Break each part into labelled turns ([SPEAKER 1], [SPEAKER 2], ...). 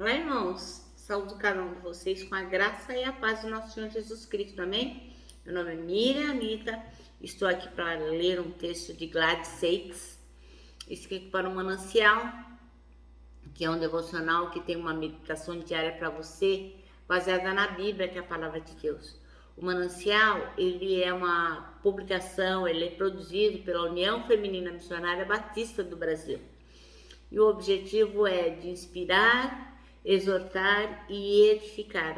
[SPEAKER 1] Olá, irmãos. Saúdo cada um de vocês com a graça e a paz do nosso Senhor Jesus Cristo, amém? Meu nome é Miriam Anitta, estou aqui para ler um texto de Gladys Sachs, escrito para o Manancial, que é um devocional que tem uma meditação diária para você, baseada na Bíblia, que é a palavra de Deus. O Manancial, ele é uma publicação, ele é produzido pela União Feminina Missionária Batista do Brasil. E o objetivo é de inspirar, exortar e edificar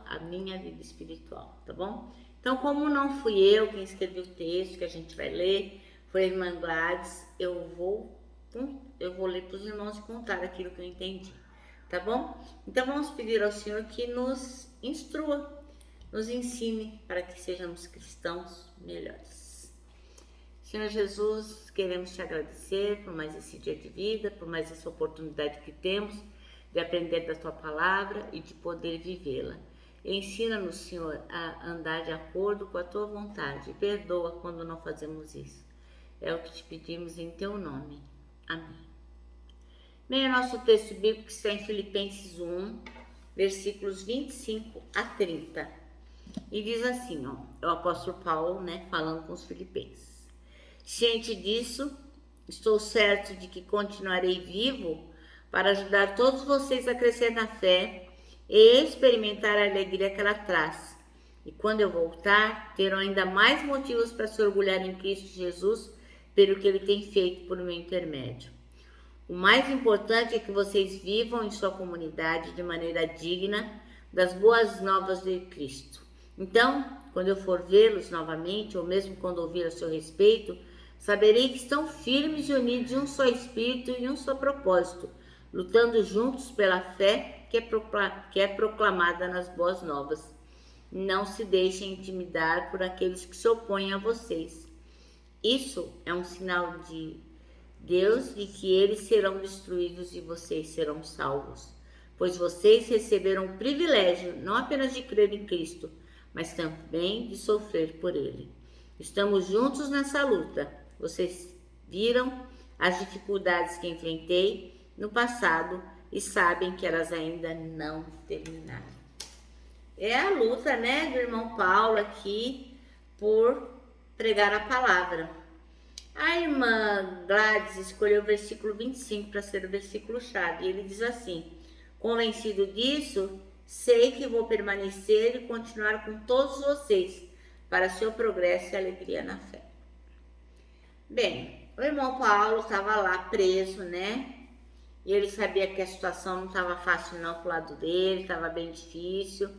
[SPEAKER 1] a minha vida espiritual, tá bom? Então, como não fui eu quem escreveu o texto que a gente vai ler, foi a irmã Gladys, eu vou ler para os irmãos e contar aquilo que eu entendi, tá bom? Então, vamos pedir ao Senhor que nos instrua, nos ensine para que sejamos cristãos melhores. Senhor Jesus, queremos te agradecer por mais esse dia de vida, por mais essa oportunidade que temos de aprender da tua palavra e de poder vivê-la. Ensina-nos, Senhor, a andar de acordo com a tua vontade e perdoa quando não fazemos isso. É o que te pedimos em teu nome. Amém. Bem, o nosso texto bíblico está em Filipenses 1, versículos 25 a 30. E diz assim, o apóstolo Paulo, falando com os filipenses. Ciente disso, estou certo de que continuarei vivo para ajudar todos vocês a crescer na fé e experimentar a alegria que ela traz. E quando eu voltar, terão ainda mais motivos para se orgulhar em Cristo Jesus pelo que Ele tem feito por meu intermédio. O mais importante é que vocês vivam em sua comunidade de maneira digna das boas novas de Cristo. Então, quando eu for vê-los novamente, ou mesmo quando ouvir a seu respeito, saberei que estão firmes e unidos em um só espírito e um só propósito, lutando juntos pela fé que é proclamada nas boas novas. Não se deixem intimidar por aqueles que se opõem a vocês. Isso é um sinal de Deus de que eles serão destruídos e vocês serão salvos, pois vocês receberam o privilégio não apenas de crer em Cristo, mas também de sofrer por Ele. Estamos juntos nessa luta. Vocês viram as dificuldades que enfrentei no passado e sabem que elas ainda não terminaram. É a luta, do irmão Paulo aqui por pregar a palavra. A irmã Gladys escolheu o versículo 25 para ser o versículo-chave. E ele diz assim: convencido disso, sei que vou permanecer e continuar com todos vocês para seu progresso e alegria na fé. Bem, o irmão Paulo estava lá preso, E ele sabia que a situação não estava fácil não pro lado dele, estava bem difícil.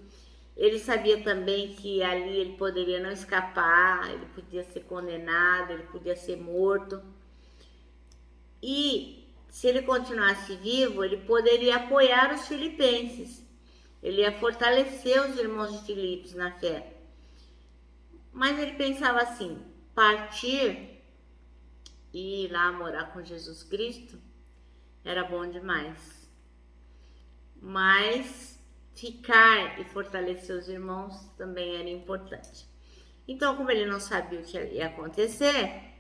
[SPEAKER 1] Ele sabia também que ali ele poderia não escapar, ele podia ser condenado, ele podia ser morto. E se ele continuasse vivo, ele poderia apoiar os filipenses. Ele ia fortalecer os irmãos de Filipos na fé. Mas ele pensava assim, partir e ir lá morar com Jesus Cristo era bom demais. Mas ficar e fortalecer os irmãos também era importante. Então, como ele não sabia o que ia acontecer,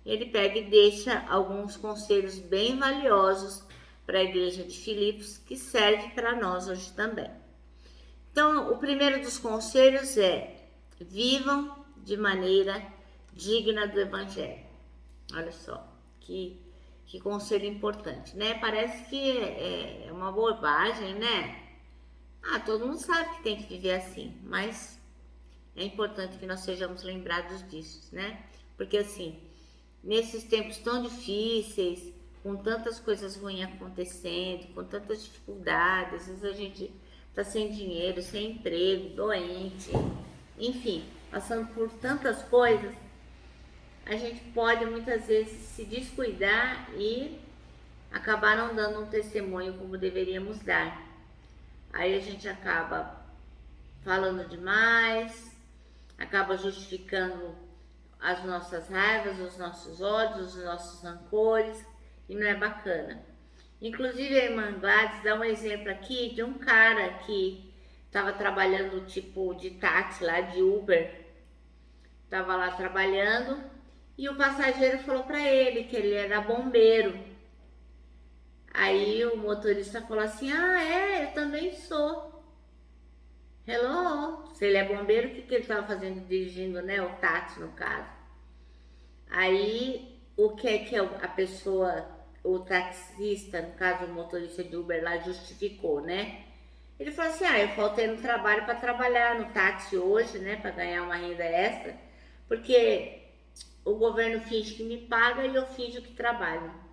[SPEAKER 1] ele pega e deixa alguns conselhos bem valiosos para a igreja de Filipos, que serve para nós hoje também. Então, o primeiro dos conselhos é: vivam de maneira digna do Evangelho. Olha só, que conselho importante, Parece que é uma bobagem, todo mundo sabe que tem que viver assim, mas é importante que nós sejamos lembrados disso, Porque assim, nesses tempos tão difíceis, com tantas coisas ruins acontecendo, com tantas dificuldades, às vezes a gente tá sem dinheiro, sem emprego, doente, enfim, passando por tantas coisas, a gente pode muitas vezes se descuidar e acabar não dando um testemunho como deveríamos dar. Aí a gente acaba falando demais, acaba justificando as nossas raivas, os nossos ódios, os nossos rancores, e não é bacana. Inclusive a irmã Gladys dá um exemplo aqui de um cara que estava trabalhando tipo de táxi lá, de Uber, estava lá trabalhando e o passageiro falou para ele que ele era bombeiro. Aí o motorista falou assim, ah, eu também sou. Hello, se ele é bombeiro, o que ele estava fazendo dirigindo, né? O táxi, no caso. Aí, o que é que a pessoa, o taxista, no caso o motorista de Uber lá, justificou, né? Ele falou assim, eu faltei no trabalho para trabalhar no táxi hoje, né? Para ganhar uma renda extra, porque o governo finge que me paga e eu finjo que trabalho.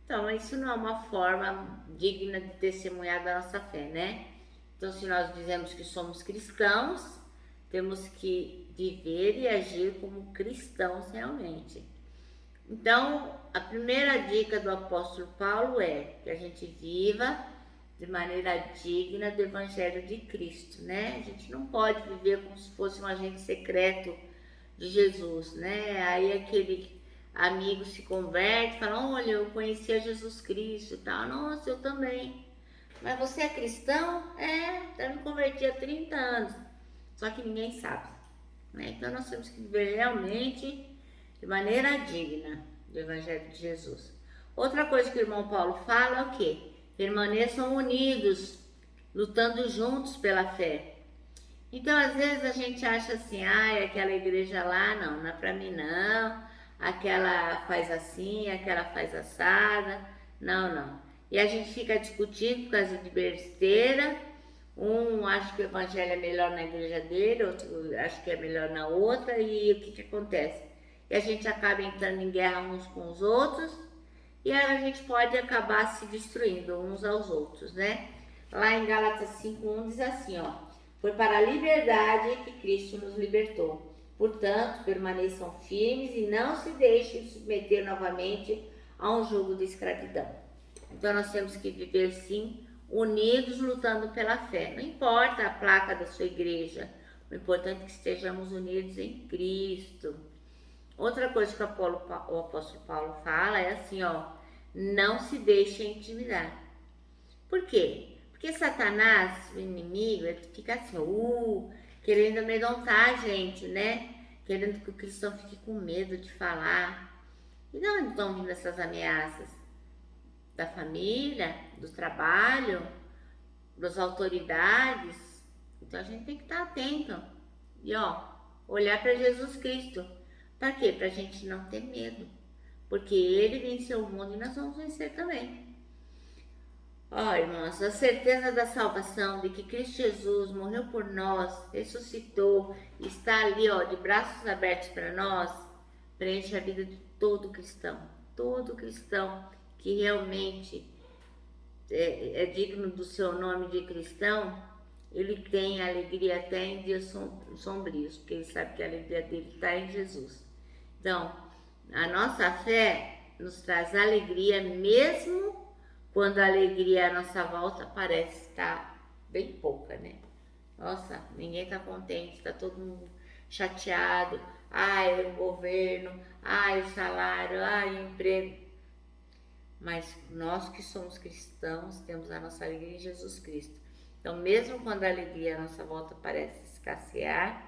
[SPEAKER 1] Então, isso não é uma forma digna de testemunhar da nossa fé, né? Então, se nós dizemos que somos cristãos, temos que viver e agir como cristãos realmente. Então, a primeira dica do apóstolo Paulo é que a gente viva de maneira digna do Evangelho de Cristo, né? A gente não pode viver como se fosse um agente secreto de Jesus, né? Aí aquele amigo se converte, fala, olha, eu conhecia Jesus Cristo e tal. Nossa, eu também. Mas você é cristão? Já me converti há 30 anos. Só que ninguém sabe, né? Então nós temos que viver realmente de maneira digna do Evangelho de Jesus. Outra coisa que o irmão Paulo fala é o quê? Permaneçam unidos, lutando juntos pela fé. Então, às vezes a gente acha assim, aquela igreja lá, não é pra mim não, aquela faz assim, aquela faz assada, não. E a gente fica discutindo por causa de besteira, um acha que o evangelho é melhor na igreja dele, outro acha que é melhor na outra, e o que acontece? E a gente acaba entrando em guerra uns com os outros, e aí a gente pode acabar se destruindo uns aos outros, né? Lá em Gálatas 5:1 diz assim, foi para a liberdade que Cristo nos libertou. Portanto, permaneçam firmes e não se deixem submeter novamente a um jugo de escravidão. Então nós temos que viver sim, unidos, lutando pela fé. Não importa a placa da sua igreja, o importante é que estejamos unidos em Cristo. Outra coisa que o apóstolo Paulo fala é assim, não se deixe intimidar. Por quê? Porque Satanás, o inimigo, ele fica assim, querendo amedrontar a gente, né? Querendo que o cristão fique com medo de falar. E de onde estão vindo essas ameaças? Da família, do trabalho, das autoridades. Então a gente tem que estar atento e olhar para Jesus Cristo. Para quê? Para a gente não ter medo. Porque ele venceu o mundo e nós vamos vencer também. Irmãos, a certeza da salvação, de que Cristo Jesus morreu por nós, ressuscitou, está ali, de braços abertos para nós, preenche a vida de todo cristão que realmente é digno do seu nome de cristão, ele tem alegria até em dias sombrios, porque ele sabe que a alegria dele está em Jesus. Então, a nossa fé nos traz alegria mesmo quando a alegria à nossa volta parece estar bem pouca, né? Nossa, ninguém está contente, está todo mundo chateado. O governo, o salário, o emprego. Mas nós que somos cristãos, temos a nossa alegria em Jesus Cristo. Então, mesmo quando a alegria à nossa volta parece escassear,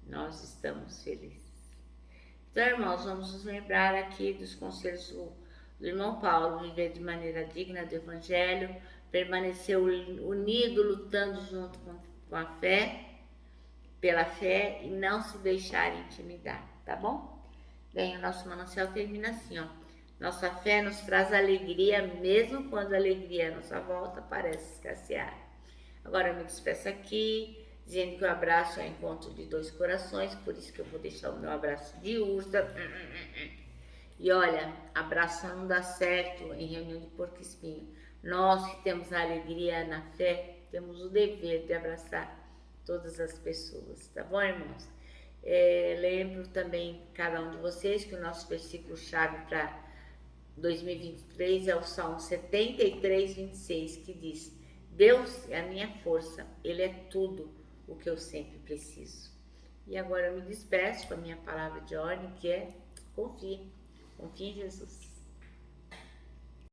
[SPEAKER 1] nós estamos felizes. Então, irmãos, vamos nos lembrar aqui dos conselhos do irmão Paulo: viver de maneira digna do Evangelho, permanecer unido, lutando junto com a fé, pela fé, e não se deixar intimidar, tá bom? Bem, o nosso manancial termina assim, Nossa fé nos traz alegria, mesmo quando a alegria à nossa volta parece escassear. Agora eu me despeço aqui, dizendo que o abraço é o encontro de dois corações, por isso que eu vou deixar o meu abraço de ursa. E olha, abraço não dá certo em reunião de porco-espinho. Nós que temos a alegria na fé, temos o dever de abraçar todas as pessoas, tá bom, irmãos? Lembro também, cada um de vocês, que o nosso versículo-chave para 2023 é o Salmo 73:26, que diz: Deus é a minha força, Ele é tudo o que eu sempre preciso. E agora eu me despeço com a minha palavra de ordem, que é confie em Jesus.